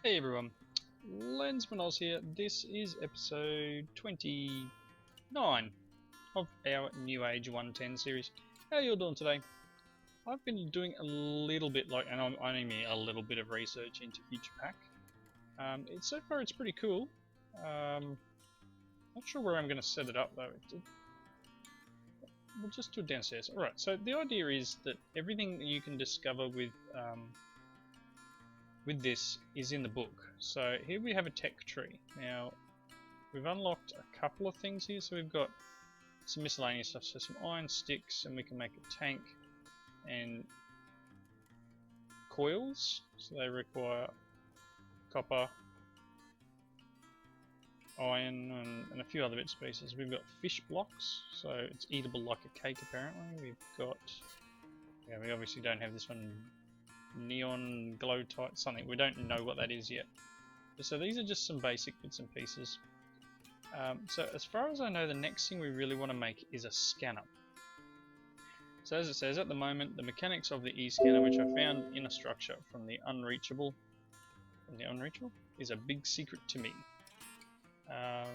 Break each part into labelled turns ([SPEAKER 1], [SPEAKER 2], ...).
[SPEAKER 1] Hey everyone, Lensman Oz here. This is episode 29 of our New Age 110 series. How are you all doing today? I've been doing a little bit, and I only mean a little bit of research into Futurepack. So far it's pretty cool. Not sure where I'm going to set it up though. We'll just do it downstairs. Alright, so the idea is that everything that you can discover with this is in the book. So here we have a tech tree. Now we've unlocked a couple of things here. So we've got some miscellaneous stuff. So some iron sticks, and we can make a tank and coils. So they require copper, iron, and a few other bits and pieces. We've got fish blocks, so it's eatable like a cake apparently. We've got, yeah, we obviously don't have this one. Neon glow type something. We don't know what that is yet. So these are just some basic bits and pieces. So as far as I know, the next thing we really want to make is a scanner. So as it says, at the moment, the mechanics of the e-scanner, which I found in a structure from the Unreachable, is a big secret to me. Right,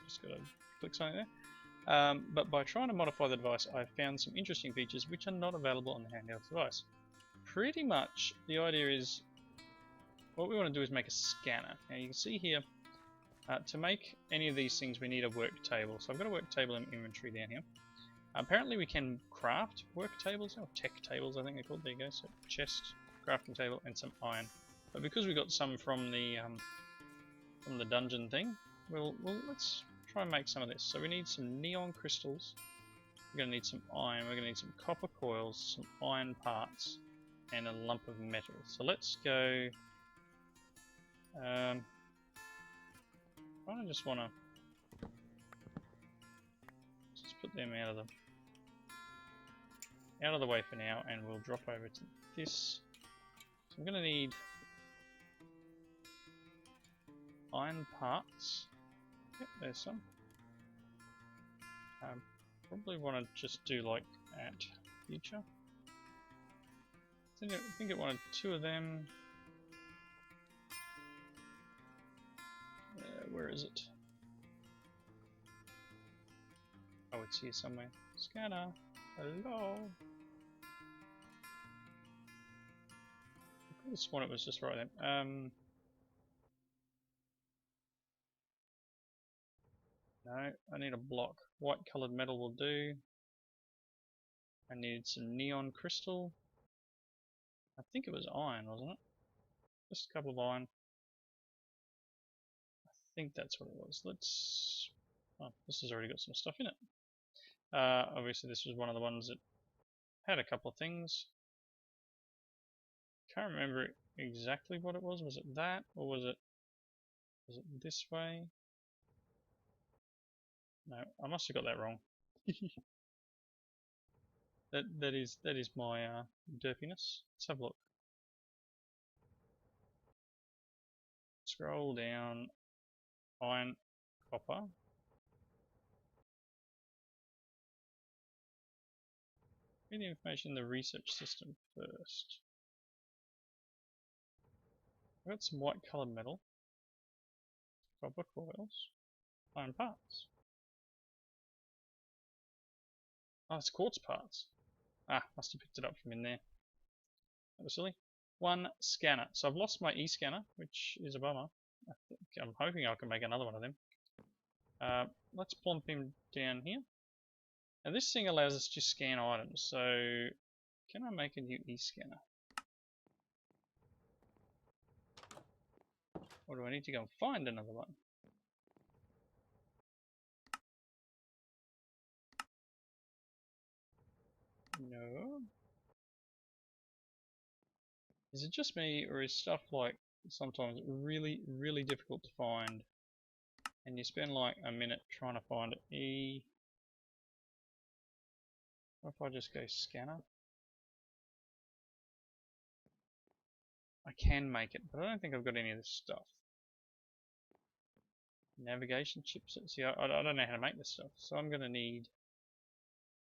[SPEAKER 1] just gotta click something there. But by trying to modify the device, I've found some interesting features which are not available on the handheld device. Pretty much, the idea is, what we want to do is make a scanner. Now you can see here, to make any of these things we need a work table. So I've got a work table in inventory down here. Apparently we can craft work tables, or tech tables I think they're called. There you go, so chest, crafting table, and some iron. But because we got some from the dungeon thing, let's try and make some of this. So we need some neon crystals, we're going to need some iron, we're going to need some copper coils, some iron parts, and a lump of metal. So let's go. I just want to just put them out of the way for now, and we'll drop over to this. So I'm going to need iron parts. Yep, there's some. Probably want to just do like at future. I think it wanted 2 of them. Where is it? Oh, it's here somewhere. Scanner. Hello. I could have sworn it was just right there. No, I need a block. White coloured metal will do. I need some neon crystal. I think it was iron, wasn't it? Just a couple of iron. I think that's what it was. Let's... Oh, this has already got some stuff in it. Obviously this was one of the ones that had a couple of things. Can't remember exactly what it was. Was it that, or was it this way? No, I must have got that wrong. that is my derpiness. Let's have a look. Scroll down. Iron, copper. Get the information in the research system first. I've got some white coloured metal, copper coils, iron parts. Oh, it's quartz parts. Ah, must have picked it up from in there. That was silly. 1 scanner. So I've lost my e-scanner, which is a bummer. I'm hoping I can make another one of them. Let's plump him down here. Now this thing allows us to scan items. So can I make a new e-scanner? Or do I need to go and find another one? No. Is it just me, or is stuff like sometimes really, really difficult to find, and you spend like a minute trying to find it? What if I just go scanner? I can make it, but I don't think I've got any of this stuff. Navigation chips. See, I don't know how to make this stuff, so I'm going to need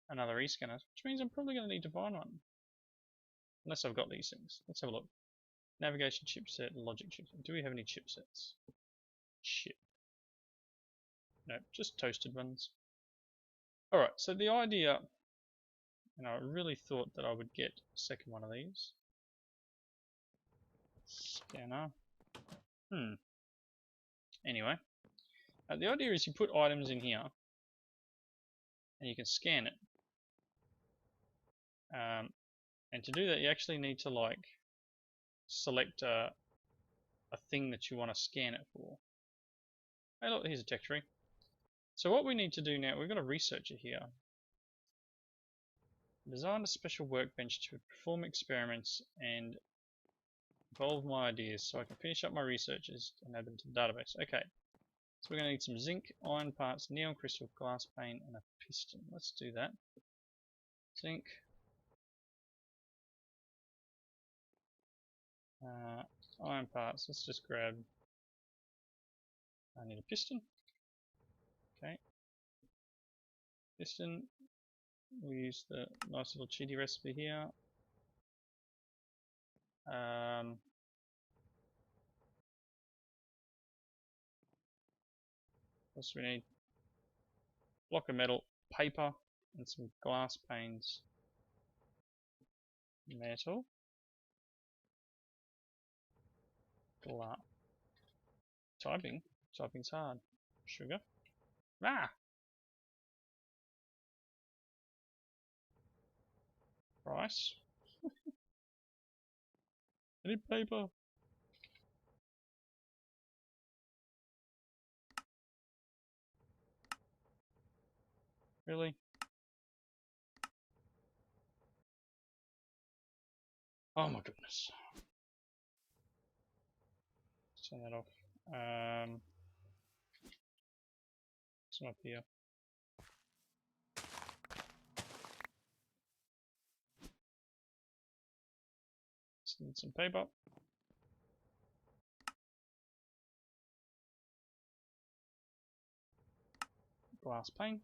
[SPEAKER 1] another e-scanner, which means I'm probably going to need to find one. Unless I've got these things. Let's have a look. Navigation chipset, logic chipset. Do we have any chipsets? Shit. No, just toasted ones. Alright, so the idea, and I really thought that I would get a second one of these. Scanner. Anyway, the idea is you put items in here and you can scan it. And to do that, you actually need to like select a thing that you want to scan it for. Hey, look, here's a tech tree. So what we need to do now, we've got a researcher here. Designed a special workbench to perform experiments and evolve my ideas so I can finish up my researches and add them to the database. Okay, so we're going to need some zinc, iron parts, neon crystal, glass pane, and a piston. Let's do that. Zinc. Iron parts, let's just grab, I need a piston. Okay. Piston, we'll use the nice little cheaty recipe here. Plus we need block of metal, paper, and some glass panes. Metal. Glass. Typing's hard. Sugar. Ah! Rice. I need paper. Really? Oh my goodness. Turn that off. It's not here. Just need some paper. Glass pane.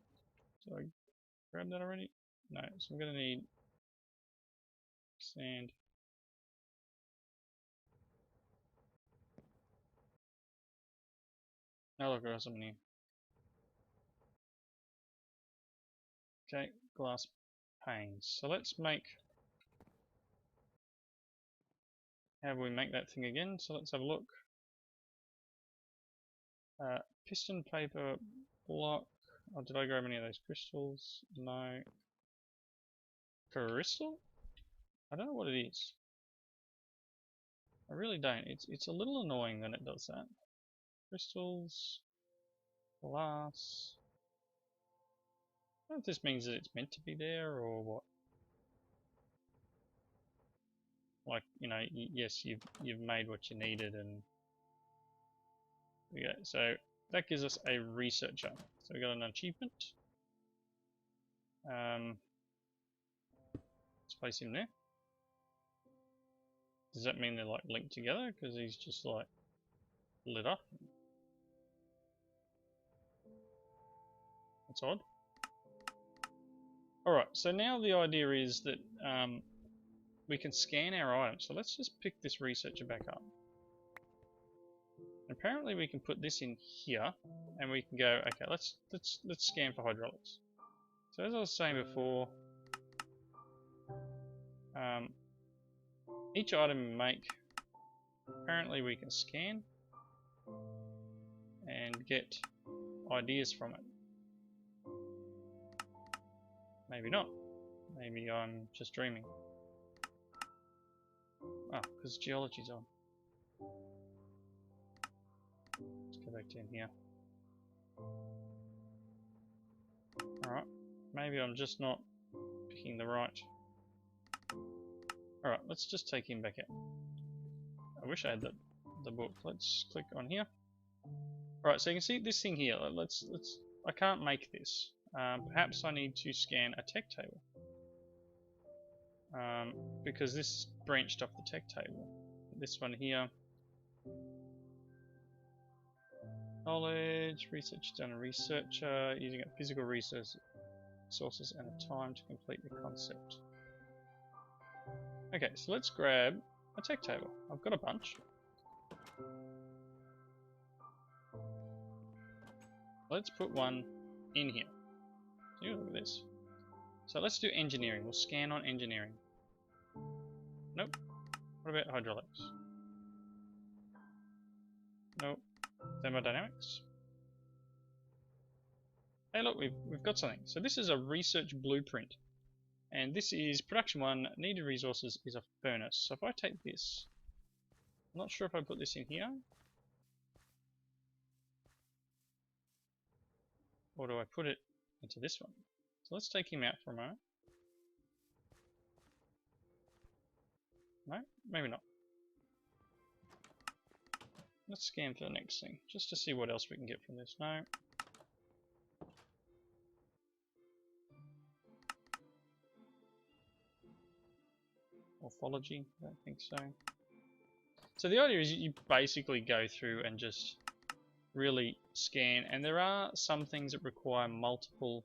[SPEAKER 1] Did I grab that already? No, so I'm gonna need sand. Now look, there's something here. Okay, glass panes. So let's make. How do we make that thing again? So let's have a look. Piston, paper, block. Oh, did I grab any of those crystals? No. Crystal? I don't know what it is. I really don't. It's a little annoying when it does that. Crystals, glass. I don't know if this means that it's meant to be there or what. Like, you know, yes, you've made what you needed, and yeah. So that gives us a researcher. So we got an achievement. Let's place him there. Does that mean they're like linked together? Because he's just like lit up. That's odd. Alright, so now the idea is that we can scan our items. So let's just pick this researcher back up. Apparently we can put this in here and we can go, okay, let's scan for hydraulics. So as I was saying before, each item we make, apparently we can scan and get ideas from it. Maybe not. Maybe I'm just dreaming. Oh, because geology's on. Let's go back down here. Alright, maybe I'm just not picking the right. Alright, let's just take him back out. I wish I had the book. Let's click on here. Alright, so you can see this thing here. I can't make this. Perhaps I need to scan a tech table. Because this branched off the tech table. This one here. Knowledge, research done a researcher, using a physical sources and a time to complete the concept. Okay, so let's grab A tech table. I've got a bunch. Let's put one in here. Look at this. So let's do engineering. We'll scan on engineering. Nope. What about hydraulics? Nope. Thermodynamics. Hey look, we've got something. So this is a research blueprint. And this is production 1, needed resources is a furnace. So if I take this, I'm not sure if I put this in here. Or do I put it into this one? So let's take him out for a moment. No, maybe not. Let's scan for the next thing, just to see what else we can get from this. No. Morphology, I don't think so. So the idea is you basically go through and just really scan, and there are some things that require multiple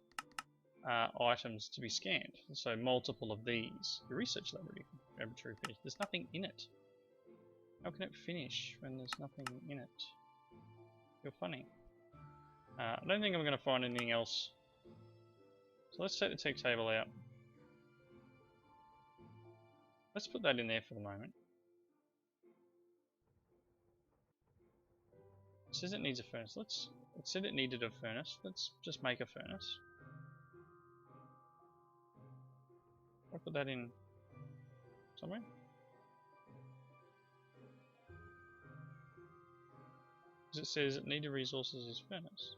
[SPEAKER 1] items to be scanned. So multiple of these. The research laboratory finish. There's nothing in it. How can it finish when there's nothing in it? You're funny. I don't think I'm going to find anything else. So let's take the tech table out. Let's put that in there for the moment. It says it needs a furnace. It said it needed a furnace. Let's just make a furnace. I'll put that in somewhere. Because it says it needed resources is furnace.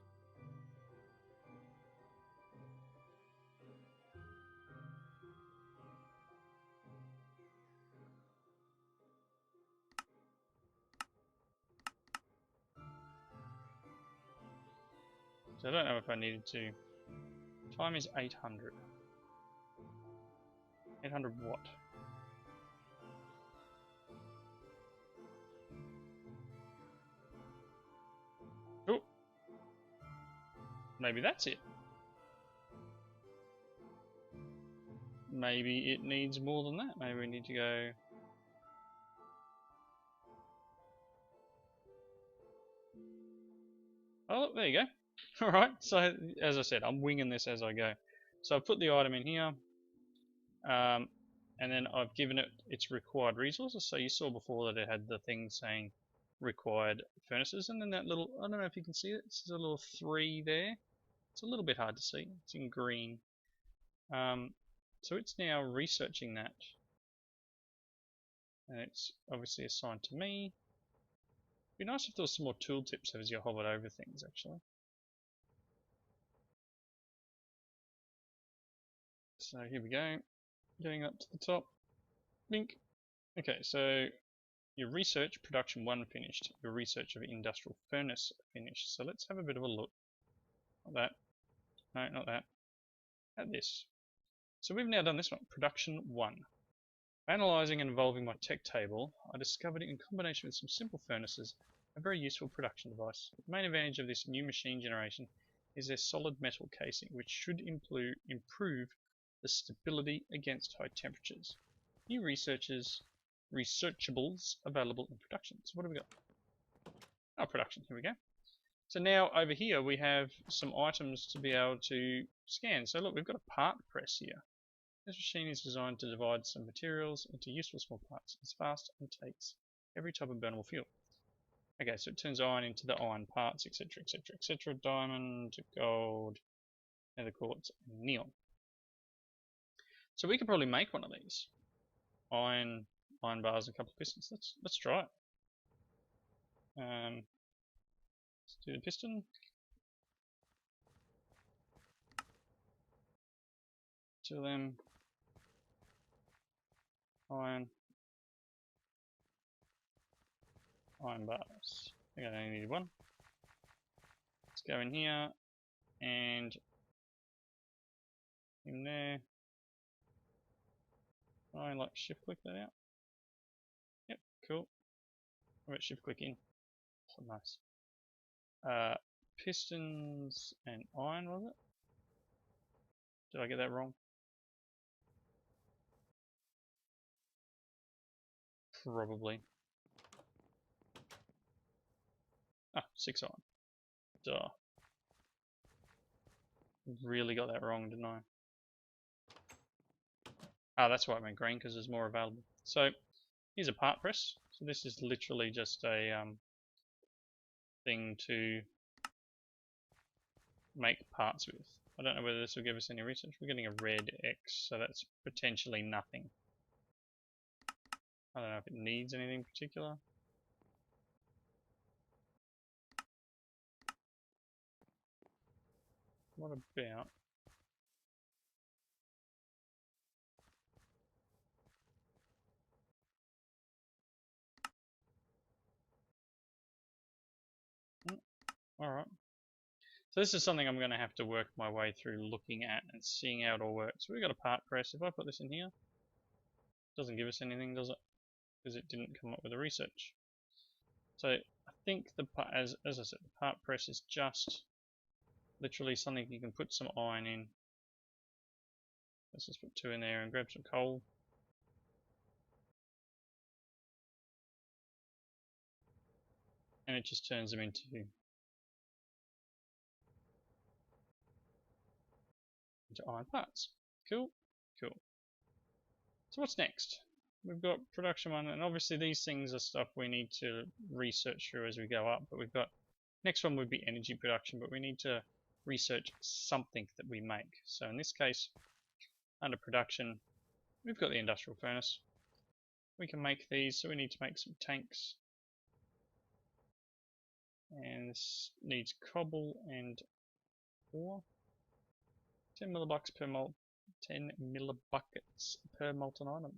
[SPEAKER 1] So I don't know if I needed to. Time is 800. 800 what? Oh! Maybe that's it. Maybe it needs more than that. Maybe we need to go... Oh, look, there you go. Alright, so as I said, I'm winging this as I go. So I've put the item in here. And then I've given it its required resources. So you saw before that it had the thing saying required furnaces, and then that little, I don't know if you can see it, there's a little 3 there. It's a little bit hard to see, it's in green. So it's now researching that. And it's obviously assigned to me. It'd be nice if there was some more tooltips as you hovered over things actually. So here we go. Getting up to the top. Bink. Okay, so your research production 1 finished. Your research of industrial furnace finished. So let's have a bit of a look. Not that. No, not that. At this. So we've now done this one. Production 1. Analyzing and evolving my tech table, I discovered in combination with some simple furnaces a very useful production device. The main advantage of this new machine generation is their solid metal casing, which should improve the stability against high temperatures. New researchables available in production. So what have we got? Oh, production, here we go. So now over here we have some items to be able to scan. So look, we've got a part press here. This machine is designed to divide some materials into useful small parts. It's fast and takes every type of burnable fuel. Okay, so it turns iron into the iron parts, etc, etc, etc. Diamond, gold, nether quartz, and neon. So we could probably make one of these. Iron bars and a couple of pistons. Let's try it. Let's do the piston. Two of them. Iron bars. I think I only need one. Let's go in here and in there. I like shift click that out. Yep, cool. How about shift click in? So nice. Pistons and iron, was it? Did I get that wrong? Probably. Ah, 6 iron. Duh. Really got that wrong, didn't I? Ah, that's why I meant green, because there's more available. So, here's a part press. So this is literally just a thing to make parts with. I don't know whether this will give us any research. We're getting a red X, so that's potentially nothing. I don't know if it needs anything particular. What about... Alright. So this is something I'm going to have to work my way through looking at and seeing how it all works. So we've got a part press. If I put this in here, it doesn't give us anything, does it? Because it didn't come up with a research. So I think the part, as I said, the part press is just literally something you can put some iron in. Let's just put 2 in there and grab some coal. And it just turns them into iron parts. Cool, cool. So what's next? We've got production 1, and obviously these things are stuff we need to research through as we go up, but we've got, next one would be energy production, but we need to research something that we make. So in this case, under production, we've got the industrial furnace. We can make these, so we need to make some tanks. And this needs cobble and ore. 10 millibucks per mult, 10 millibuckets per molten item.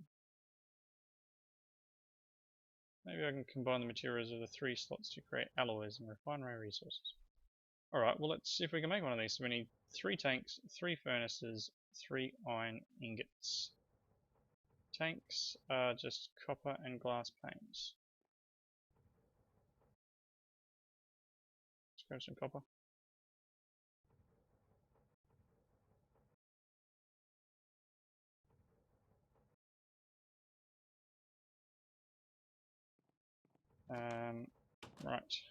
[SPEAKER 1] Maybe I can combine the materials of the 3 slots to create alloys and refinery resources. Alright, well let's see if we can make one of these. So we need 3 tanks, 3 furnaces, 3 iron ingots. Tanks are just copper and glass panes. Let's grab some copper. Right.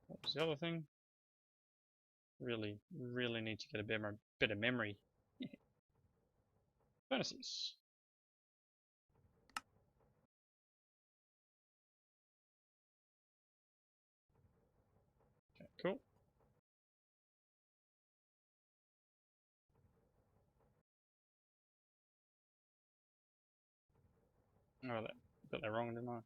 [SPEAKER 1] What was the other thing? Really need to get a bit of memory. Furnaces. Okay, cool. Oh, got that wrong, didn't I?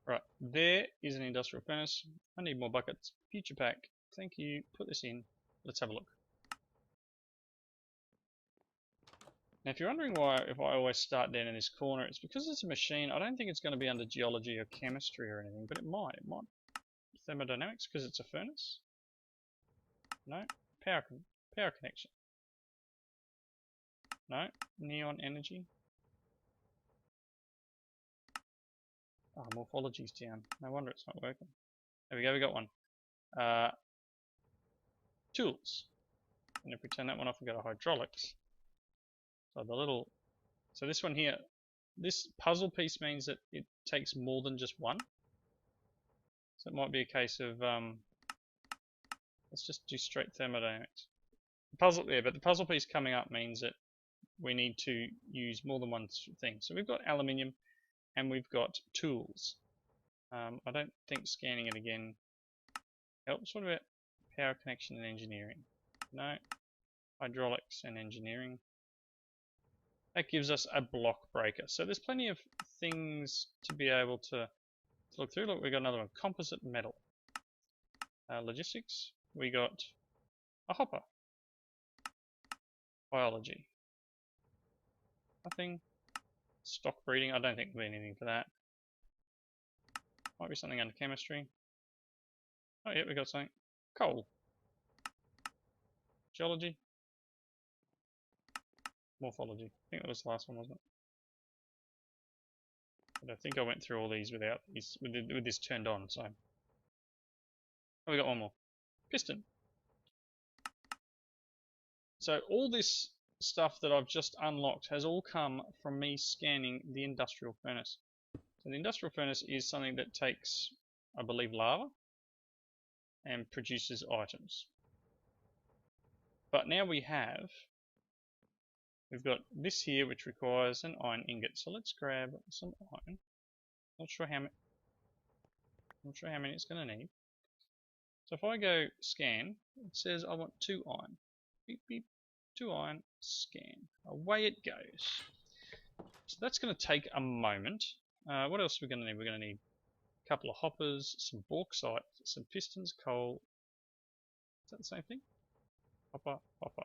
[SPEAKER 1] Right, there is an industrial furnace. I need more buckets. Futurepack, thank you. Put this in. Let's have a look. Now, if you're wondering why, if I always start down in this corner, it's because it's a machine. I don't think it's going to be under geology or chemistry or anything, but it might. It might. Thermodynamics, because it's a furnace. No. Power connection. No. Neon energy. Oh, morphology's down. No wonder it's not working. There we go, we got one. Tools. And if we turn that one off, we go to hydraulics. So this one here, this puzzle piece means that it takes more than just one. So it might be a case of, let's just do straight thermodynamics. But the puzzle piece coming up means that we need to use more than one thing. So we've got aluminium and we've got tools. I don't think scanning it again helps. What about power connection and engineering? No. Hydraulics and engineering. That gives us a block breaker. So there's plenty of things to be able to look through. Look, we got another one. Composite metal. Logistics. We got a hopper. Biology. Nothing. Stock breeding. I don't think there'll be anything for that. Might be something under chemistry. Oh yeah, we got something. Coal. Geology. Morphology. I think that was the last one, wasn't it? But I think I went through all these without these, with this turned on, so. Oh, we got one more. Piston. So all this stuff that I've just unlocked has all come from me scanning the industrial furnace. So the industrial furnace is something that takes, I believe, lava and produces items. But now we've got this here which requires an iron ingot. So let's grab some iron. Not sure how many it's going to need. So if I go scan, it says I want 2 iron. Beep beep, 2 iron, scan. Away it goes. So that's going to take a moment. What else are we going to need? We're going to need a couple of hoppers, some bauxite, some pistons, coal. Is that the same thing? Hopper, hopper.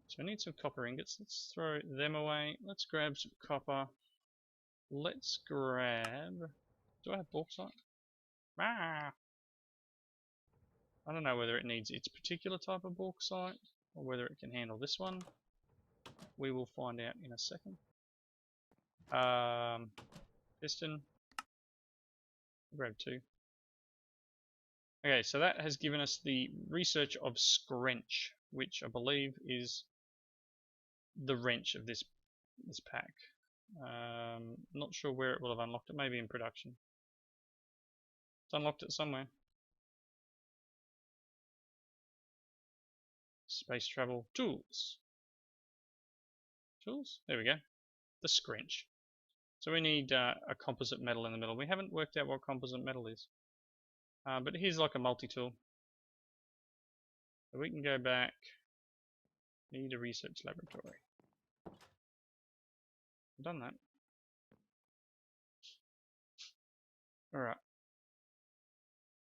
[SPEAKER 1] So I need some copper ingots. Let's throw them away. Let's grab some copper. Let's grab... Do I have bauxite? Ah! I don't know whether it needs its particular type of bauxite or whether it can handle this one. We will find out in a second. Piston. I'll grab 2. Okay, so that has given us the research of scrench, which I believe is the wrench of this pack. Not sure where it will have unlocked it. Maybe in production. It's unlocked it somewhere. Space travel tools. Tools? There we go. The scrench. So we need a composite metal in the middle. We haven't worked out what composite metal is. But here's like a multi-tool. So we can go back. Need a research laboratory. I've done that. Alright.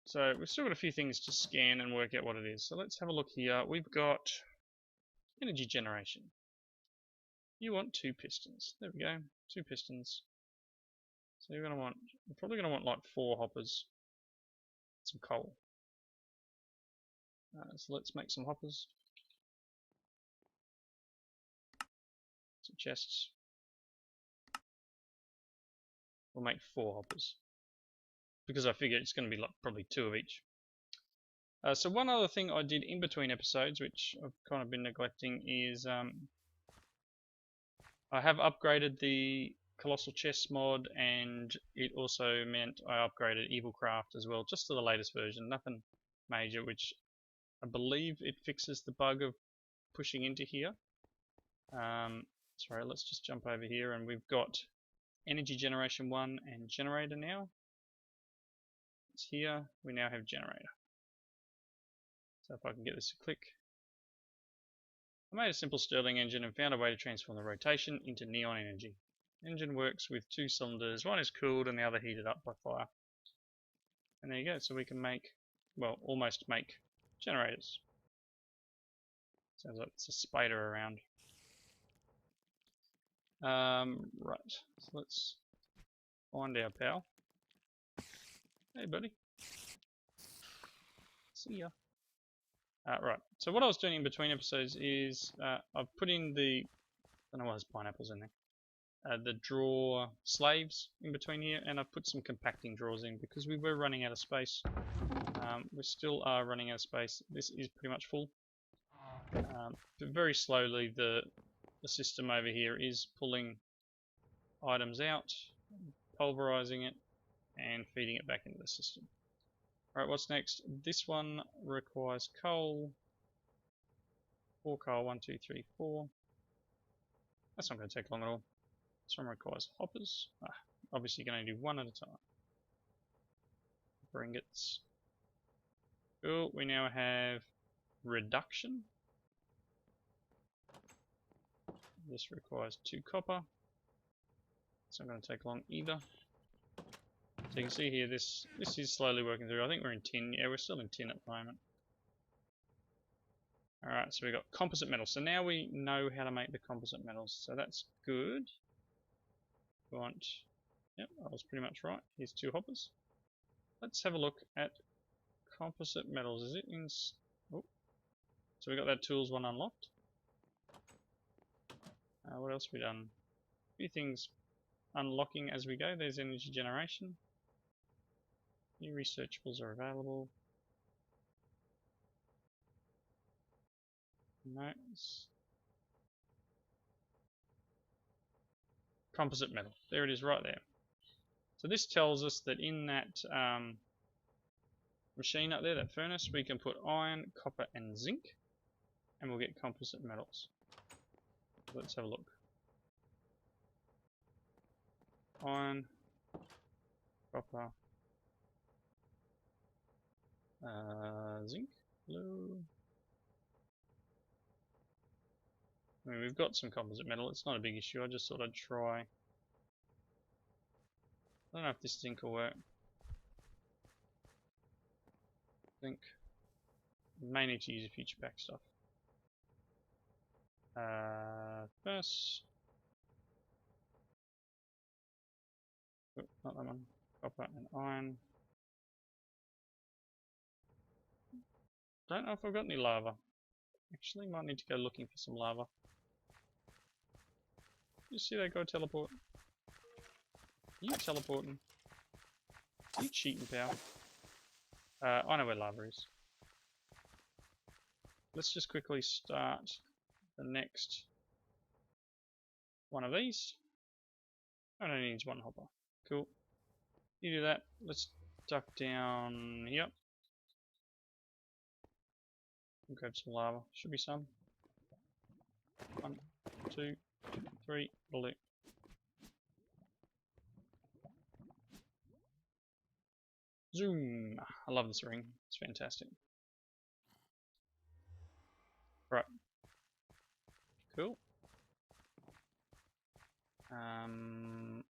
[SPEAKER 1] So we've still got a few things to scan and work out what it is. So let's have a look here. We've got energy generation. You want 2 pistons. There we go. 2 pistons. So you're probably going to want like 4 hoppers. Some coal. So let's make some hoppers. Some chests. We'll make 4 hoppers. Because I figure it's going to be like probably 2 of each. So one other thing I did in between episodes, which I've kind of been neglecting, is I have upgraded the Colossal Chest mod, and it also meant I upgraded Evil Craft as well, just to the latest version. Nothing major, which I believe it fixes the bug of pushing into here. Sorry, let's just jump over here, and we've got Energy Generation 1 and Generator now. It's here. We now have Generator. So if I can get this to click. I made a simple Stirling engine and found a way to transform the rotation into neon energy. Engine works with 2 cylinders. One is cooled and the other heated up by fire. And there you go. So we can make, well, almost make generators. Sounds like it's a spider around. Right. So let's find our pal. Hey, buddy. See ya. Right. So what I was doing in between episodes is I've put in the, I don't know why there's pineapples in there. The drawer slaves in between here, and I've put some compacting drawers in because we were running out of space. We still are running out of space. This is pretty much full. But very slowly the system over here is pulling items out, pulverizing it, and feeding it back into the system. Alright, what's next? This one requires coal. 4 coal, 1, 2, 3, 4. That's not going to take long at all. This one requires hoppers. Obviously you're going to do 1 at a time. Copper ingots. Cool, we now have reduction. This requires 2 copper. It's not going to take long either. So you can see here, this is slowly working through. I think we're in tin. Yeah, we're still in tin at the moment. Alright, so we've got composite metals. So now we know how to make the composite metals. So that's good. We want... Yep, I was pretty much right. Here's 2 hoppers. Let's have a look at composite metals. Is it in... Oh. So we got that tools one unlocked. What else have we done? A few things unlocking as we go. There's energy generation. New researchables are available. No. Composite metal. There it is right there. So this tells us that in that machine up there, that furnace, we can put iron, copper and zinc, and we'll get composite metals. Let's have a look. Iron, copper, zinc, blue. I mean, we've got some composite metal, it's not a big issue, I just thought I'd try. I don't know if this zinc will work. Zinc. May need to use a Futurepack stuff. First. Oh, not that one. Copper and iron. Don't know if I've got any lava. Actually, might need to go looking for some lava. You see that guy teleport? You teleporting? You cheating, pal? I know where lava is. Let's just quickly start the next one of these. Only needs one hopper. Cool. You do that. Let's duck down here. Grab some lava. Should be some. 1, 2, 3, blue. Zoom! I love this ring. It's fantastic. Right. Cool. There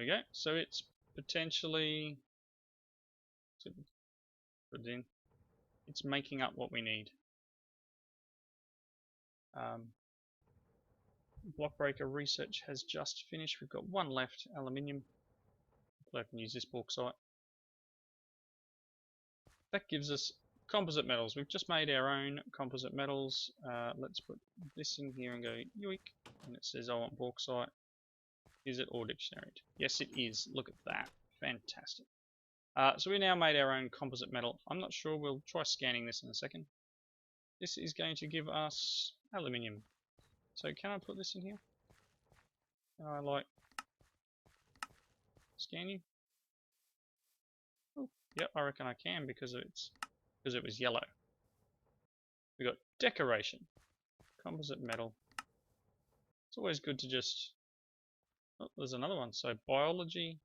[SPEAKER 1] we go. So it's potentially put it in. It's making up what we need. Block breaker research has just finished. We've got one left, aluminium. Hopefully I can use this bauxite. That gives us composite metals. We've just made our own composite metals. Let's put this in here and go yoink. And it says I want bauxite. Is it all dictionary? Yes, it is. Look at that. Fantastic. So we now made our own composite metal. I'm not sure. We'll try scanning this in a second. This is going to give us aluminium. So can I put this in here? Can I like scan you? Oh, yep, I reckon I can because it was yellow. We got decoration, composite metal. It's always good to just. Oh, there's another one. So biology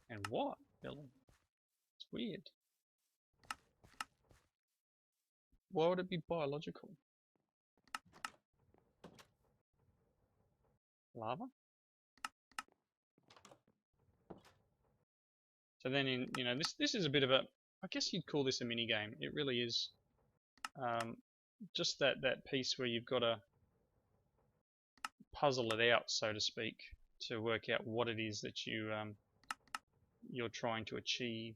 [SPEAKER 1] and what? It's weird. Why would it be biological? Lava? So then in, this is a bit of a, I guess you'd call this a mini game. It really is. Just that piece where you've got to puzzle it out, so to speak, to work out what it is that you're trying to achieve.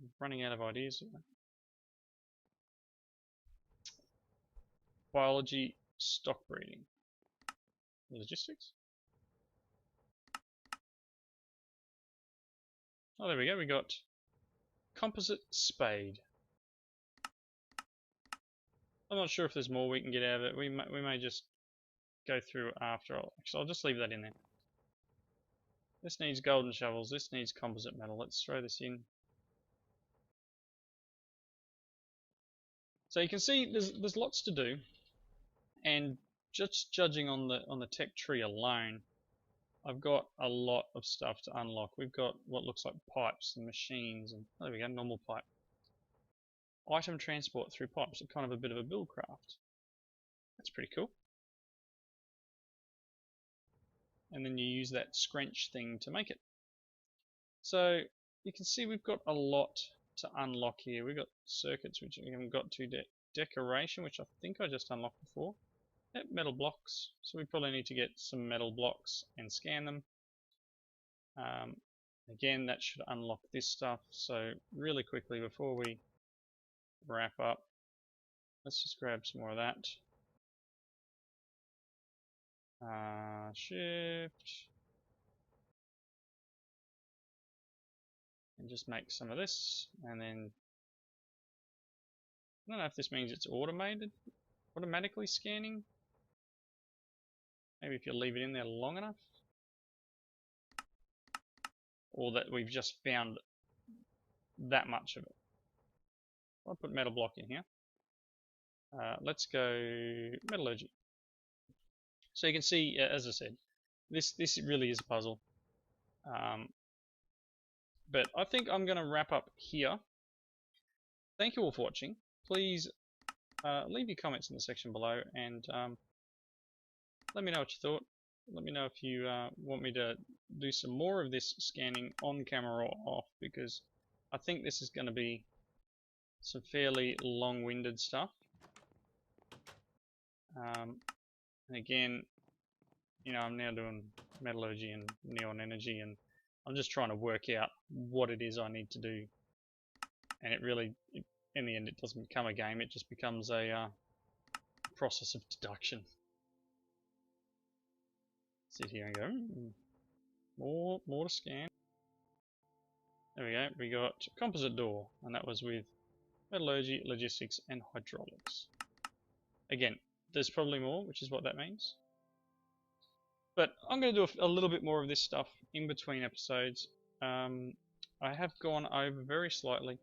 [SPEAKER 1] I'm running out of ideas. Biology, stock breeding, logistics. Oh, there we go. We got composite spade. I'm not sure if there's more we can get out of it. We may just go through after all. Actually, I'll just leave that in there. This needs golden shovels. This needs composite metal. Let's throw this in. So you can see there's lots to do, and just judging on the tech tree alone, I've got a lot of stuff to unlock. We've got what looks like pipes and machines, and there we go, normal pipe. Item transport through pipes, so kind of a bit of a buildcraft. That's pretty cool. And then you use that scrench thing to make it. So you can see we've got a lot to unlock here. We've got circuits which we haven't got to, decoration, which I think I just unlocked before. Yep, metal blocks. So we probably need to get some metal blocks and scan them. Again, that should unlock this stuff. So really quickly before we wrap up, let's just grab some more of that. Shift. And just make some of this, and then I don't know if this means it's automatically scanning. Maybe if you leave it in there long enough. Or that we've just found that much of it. I'll put metal block in here. Let's go metallurgy. So you can see, as I said, this really is a puzzle. But I think I'm going to wrap up here. Thank you all for watching. Please leave your comments in the section below and let me know what you thought. Let me know if you want me to do some more of this scanning on camera or off, because I think this is going to be some fairly long-winded stuff. And again, you know, I'm now doing metallurgy and neon energy, and I'm just trying to work out what it is I need to do. And it really, in the end, it doesn't become a game, it just becomes a process of deduction. Sit here and go, more to scan. There we go, we got composite door, and that was with metallurgy, logistics, and hydraulics. Again, there's probably more, which is what that means. But I'm going to do a little bit more of this stuff in between episodes. I have gone over very slightly,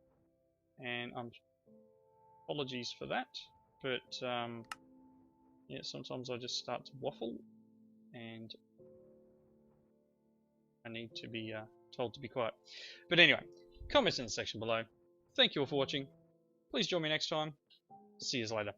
[SPEAKER 1] and apologies for that. But yeah, sometimes I just start to waffle, and I need to be told to be quiet. But anyway, comments in the section below. Thank you all for watching. Please join me next time. See you later.